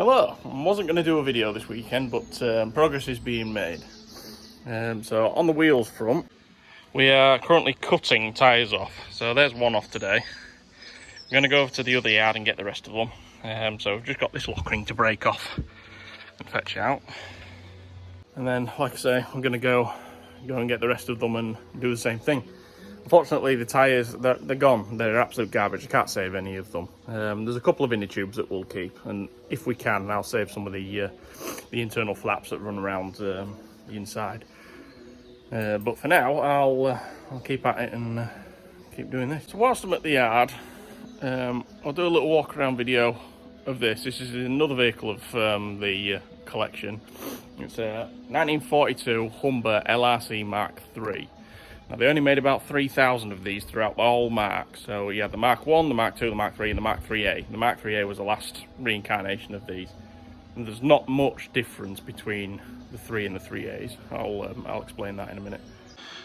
Hello, I wasn't going to do a video this weekend, but progress is being made. So on the wheels front, we are currently cutting tyres off. So there's one off today. I'm going to go over to the other yard and get the rest of them. So we've just got this lock ring to break off and fetch out. And then, like I say, I'm going to go and get the rest of them and do the same thing. Unfortunately, the tyres, they're gone. They're absolute garbage. I can't save any of them. There's a couple of inner tubes that we'll keep, and if we can, I'll save some of the internal flaps that run around the inside. But for now, I'll keep at it and keep doing this. So whilst I'm at the yard, I'll do a little walk around video of this. This is another vehicle of the collection. It's a 1942 Humber LRC Mark III. Now, they only made about 3,000 of these throughout the whole Mark. So you had the Mark 1, the Mark 2, the Mark 3, and the Mark 3A. The Mark 3A was the last reincarnation of these. And there's not much difference between the 3 and the 3As. I'll explain that in a minute.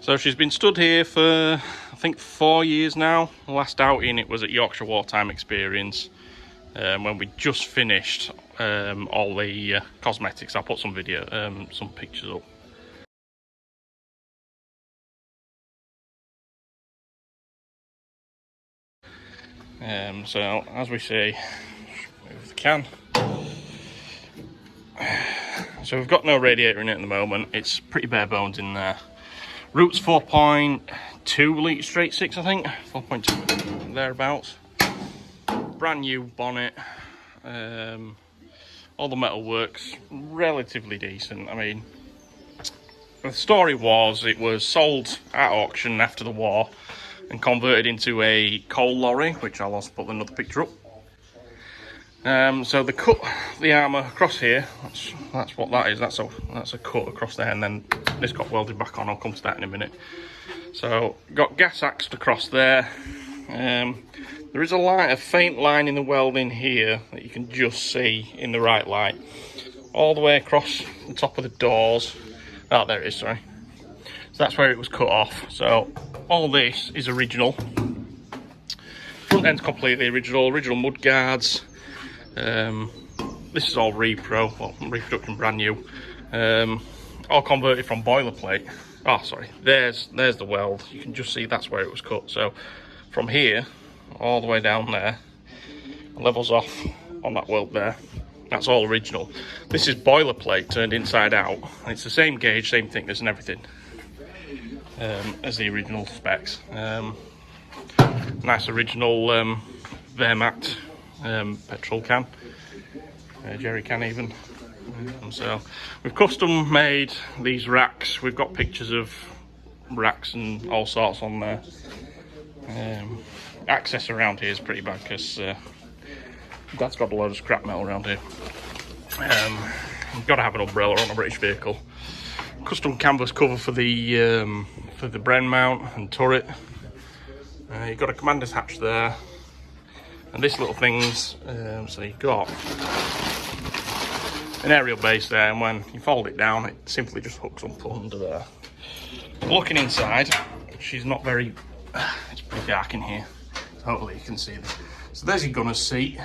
So she's been stood here for, I think, 4 years now. The last outing, it was at Yorkshire Wartime Experience, when we just finished all the cosmetics. I'll put some pictures up. So as we see, move the can. So we've got no radiator in it at the moment. It's pretty bare bones in there. Route's 4.2 litre straight 6, I think. 4.2 thereabouts. Brand new bonnet. All the metal works relatively decent. I mean, the story was it was sold at auction after the war and converted into a coal lorry, which I'll also put another picture up. So they cut the armour across here. That's what that is. That's a cut across there, and then this got welded back on. I'll come to that in a minute. So got gas axed across there. There is a faint line in the welding here that you can just see in the right light, all the way across the top of the doors. Oh, there it is. Sorry. So that's where it was cut off. So all this is original. Front end's completely original mud guards. This is all reproduction, brand new. All converted from boilerplate. Oh, sorry. There's the weld. You can just see that's where it was cut. So from here all the way down there, levels off on that weld there. That's all original. This is boilerplate turned inside out. It's the same gauge, same thickness and everything as the original specs. Nice original Wehrmacht petrol can, jerry can even. So we've custom made these racks. We've got pictures of racks and all sorts on there. Access around here is pretty bad because Dad's got a load of scrap metal around here. You've got to have an umbrella on a British vehicle. Custom canvas cover for the Bren mount and turret. You've got a commander's hatch there, and this little thing's so you've got an aerial base there, and when you fold it down, it simply just hooks up under there. Looking inside, she's not very. It's pretty dark in here. Hopefully you can see this. So there's your gunner's seat.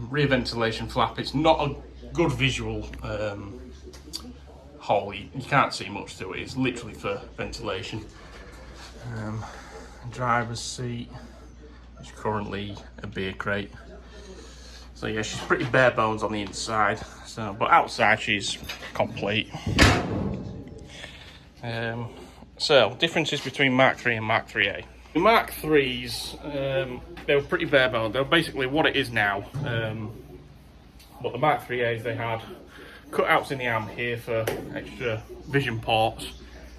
Rear ventilation flap. It's not a good visual hole. You can't see much through it. It's literally for ventilation. Driver's seat. It's currently a beer crate. So yeah, she's pretty bare bones on the inside. So, but outside she's complete. So differences between Mark III and Mark 3A. The Mark IIIs, they were pretty bare bones. They were basically what it is now. But the Mark 3As, they had cutouts in the arm here for extra vision ports,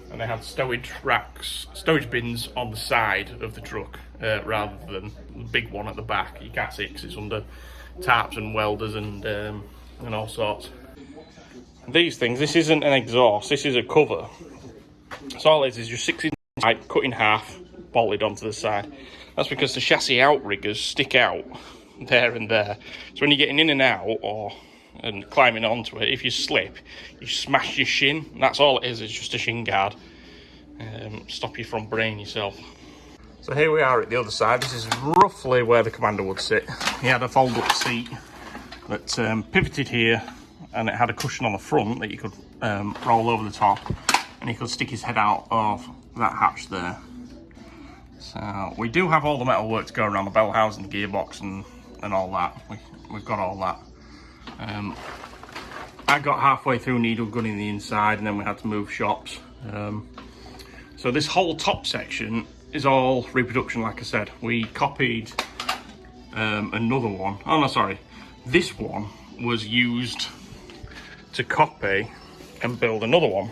and they had stowage bins on the side of the truck rather than the big one at the back. You can't see it because it's under tarps and welders and all sorts. These things, this isn't an exhaust, this is a cover. So all it is just 6 inches height, cut in half, bolted onto the side. That's because the chassis outriggers stick out there and there. So when you're getting in and out and climbing onto it, if you slip, you smash your shin. That's all it is just a shin guard. Stop you from braying yourself. So here we are at the other side. This is roughly where the commander would sit. He had a fold-up seat that pivoted here, and it had a cushion on the front that you could roll over the top, and he could stick his head out of that hatch there. So we do have all the metal work to go around the bell housing, the gearbox, and all that. We've got all that. I got halfway through needle gunning the inside, and then we had to move shops. So this whole top section is all reproduction, like I said. We copied another one. Oh no, sorry. This one was used to copy and build another one.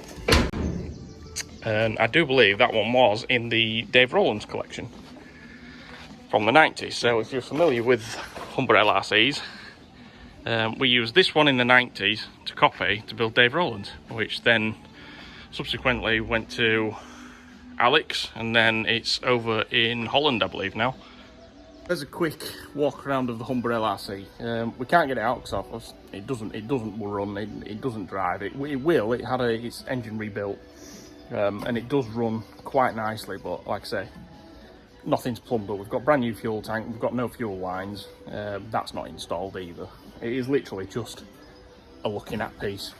And I do believe that one was in the Dave Rowlands collection from the 90s. So if you're familiar with Humber LRCs, we used this one in the 90s to copy to build Dave Rowlands, which then subsequently went to Alex, and then it's over in Holland, I believe, now. There's a quick walk around of the Humber LRC. We can't get it out because it doesn't run, it doesn't drive. It will. It had its engine rebuilt, and it does run quite nicely. But like I say, nothing's plumbed up. We've got brand new fuel tank. We've got no fuel lines. That's not installed either. It is literally just a looking at piece.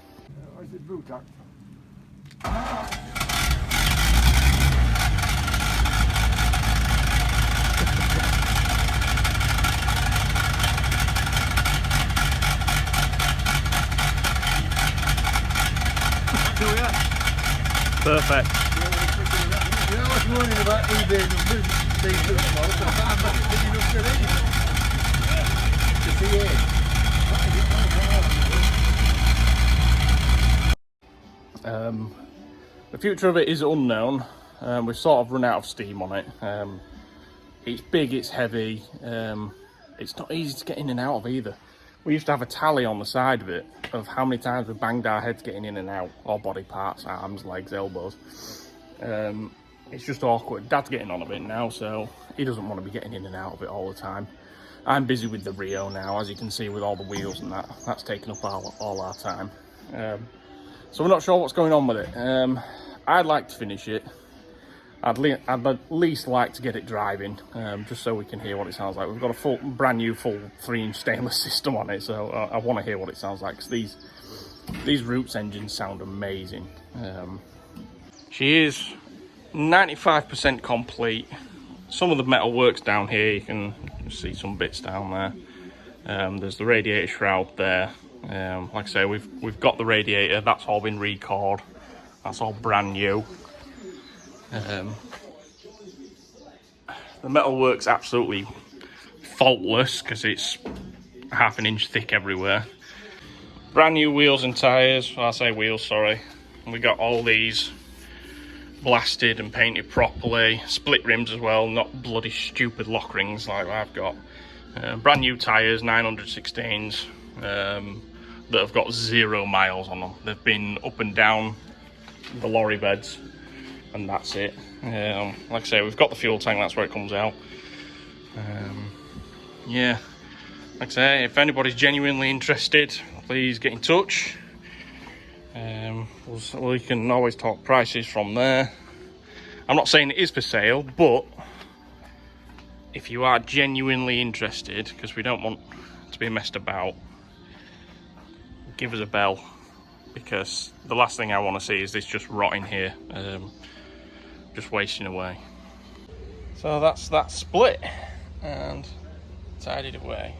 Perfect. I was worrying about eBay numbers, these tomorrow, but I'm not picking up your The future of it is unknown. We've sort of run out of steam on it. It's big, it's heavy, it's not easy to get in and out of either. We used to have a tally on the side of it of how many times we banged our heads getting in and out, or body parts, arms, legs, elbows. It's just awkward. Dad's getting on a bit now, so he doesn't want to be getting in and out of it all the time. I'm busy with the Rio now, as you can see, with all the wheels and that. That's taken up all our time. So we're not sure what's going on with it. I'd like to finish it. I'd at least like to get it driving, just so we can hear what it sounds like. We've got a brand new full 3-inch stainless system on it, so I want to hear what it sounds like, because these Roots engines sound amazing. She is 95% complete. Some of the metal works down here. You can see some bits down there. There's the radiator shroud there. Like I say, we've got the radiator. That's all been recored. That's all brand new. The metal work's absolutely faultless because it's half an inch thick everywhere. Brand new wheels and tyres. Well, I say wheels, sorry. We got all these blasted and painted properly. Split rims as well, not bloody stupid lock rings like I've got. Brand new tyres, 916s, that have got 0 miles on them. They've been up and down the lorry beds, and that's it. Like I say, we've got the fuel tank, that's where it comes out. Yeah, like I say, if anybody's genuinely interested, please get in touch. We can always talk prices from there. I'm not saying it is for sale, but if you are genuinely interested, because we don't want to be messed about, give us a bell, because the last thing I want to see is this just rotting here, just wasting away. So that's that split and tidied away.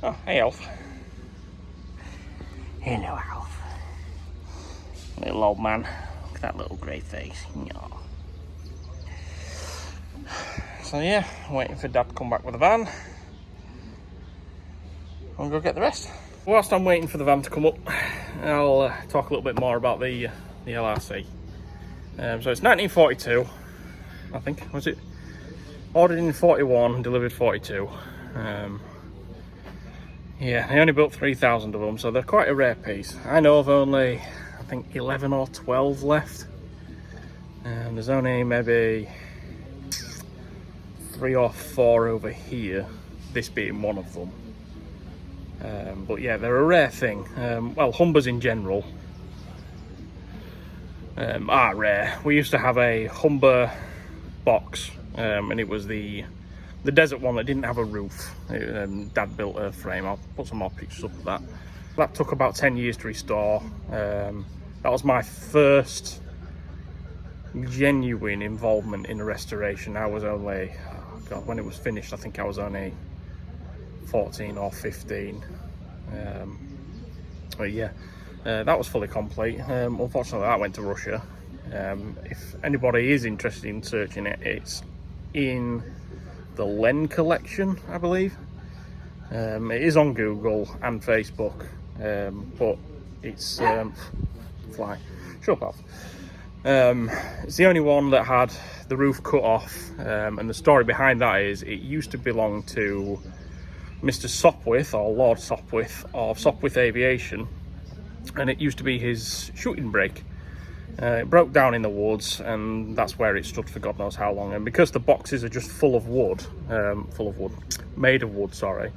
Oh, hey Alf. Hello Alf. Little old man. Look at that little grey face. Aww. So yeah, waiting for Dad to come back with the van. I'll go get the rest. Whilst I'm waiting for the van to come up, I'll talk a little bit more about the LRC. So it's 1942, I think, was it? Ordered in 41, delivered 42. Yeah, they only built 3,000 of them, so they're quite a rare piece. I know of only, I think, 11 or 12 left. And there's only maybe 3 or 4 over here, this being one of them. But yeah, they're a rare thing. Well, Humbers in general are rare. We used to have a Humber box, and it was the the desert one that didn't have a roof. Dad built a frame. I'll put some more pictures up of that. That took about 10 years to restore. That was my first genuine involvement in a restoration. I was only, oh God, when it was finished, I think I was only 14 or 15. But yeah, that was fully complete. Unfortunately, that went to Russia. If anybody is interested in searching it, it's in the Len collection, I believe. It is on Google and Facebook, but it's fly. Shut up. It's the only one that had the roof cut off, and the story behind that is it used to belong to Mr. Sopwith, or Lord Sopwith, of Sopwith Aviation, and it used to be his shooting brake. It broke down in the woods, and that's where it stood for God knows how long. And because the boxes are just made of wood, sorry,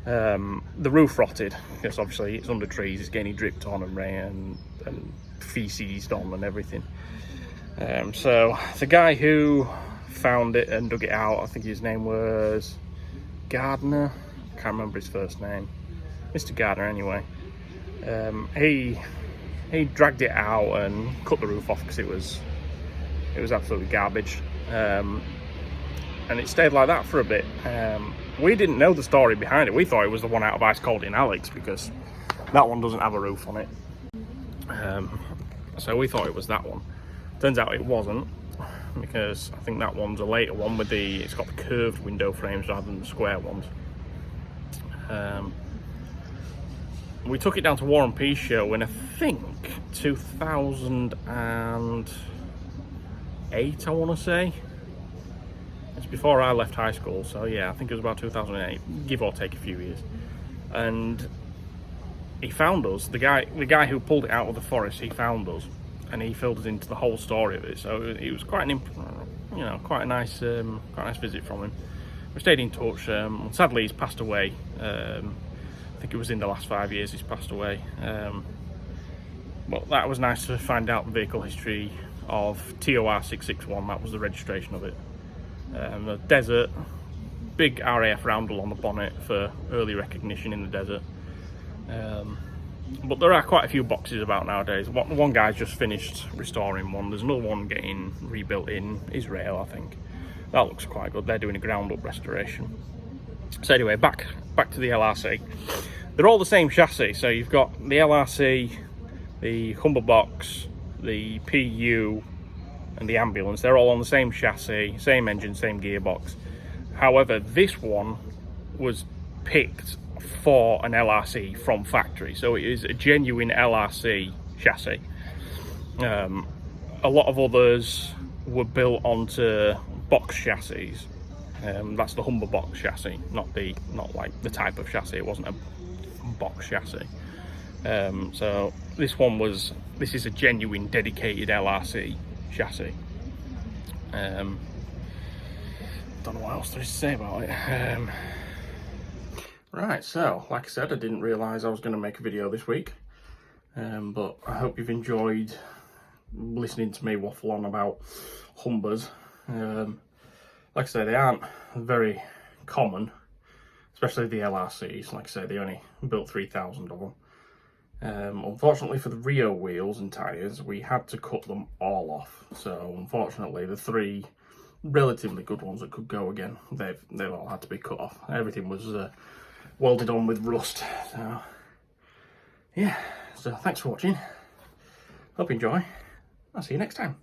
the roof rotted, because obviously it's under trees, it's getting dripped on and rain and feces on and everything. So the guy who found it and dug it out, I think his name was Gardner, I can't remember his first name, Mr. Gardner anyway. He dragged it out and cut the roof off because it was absolutely garbage, and it stayed like that for a bit. We didn't know the story behind it. We thought it was the one out of Ice Cold in Alex, because that one doesn't have a roof on it. So we thought it was that one. Turns out it wasn't, because I think that one's a later one with it's got the curved window frames rather than the square ones. We took it down to War and Peace show in, I think, 2008, I want to say. It's before I left high school, so yeah, I think it was about 2008, give or take a few years. And he found us, the guy who pulled it out of the forest, he found us, and he filled us into the whole story of it. So it was quite quite a nice visit from him. We stayed in touch. Sadly, he's passed away. I think it was in the last 5 years he's passed away. But that was nice to find out the vehicle history of TOR 661. That was the registration of it. The desert, big RAF roundel on the bonnet for early recognition in the desert. But there are quite a few boxes about nowadays. One guy's just finished restoring one. There's another one getting rebuilt in Israel, I think. That looks quite good. They're doing a ground up restoration. So anyway, back to the LRC. They're all the same chassis. So you've got the LRC, the Humber box, the PU, and the ambulance. They're all on the same chassis, same engine, same gearbox. However, this one was picked for an LRC from factory, so it is a genuine LRC chassis. A lot of others were built onto box chassis. That's the Humber box chassis, not like the type of chassis. It wasn't a box chassis. So this is a genuine dedicated LRC chassis. Don't know what else there is to say about it. Right, so like I said, I didn't realise I was going to make a video this week, but I hope you've enjoyed listening to me waffle on about Humbers. Like I say, they aren't very common, especially the LRCs. Like I say, they only built 3,000 of them. Unfortunately for the Rio wheels and tyres, we had to cut them all off. So unfortunately, the 3 relatively good ones that could go again, they've all had to be cut off. Everything was welded on with rust. So yeah, so thanks for watching. Hope you enjoy. I'll see you next time.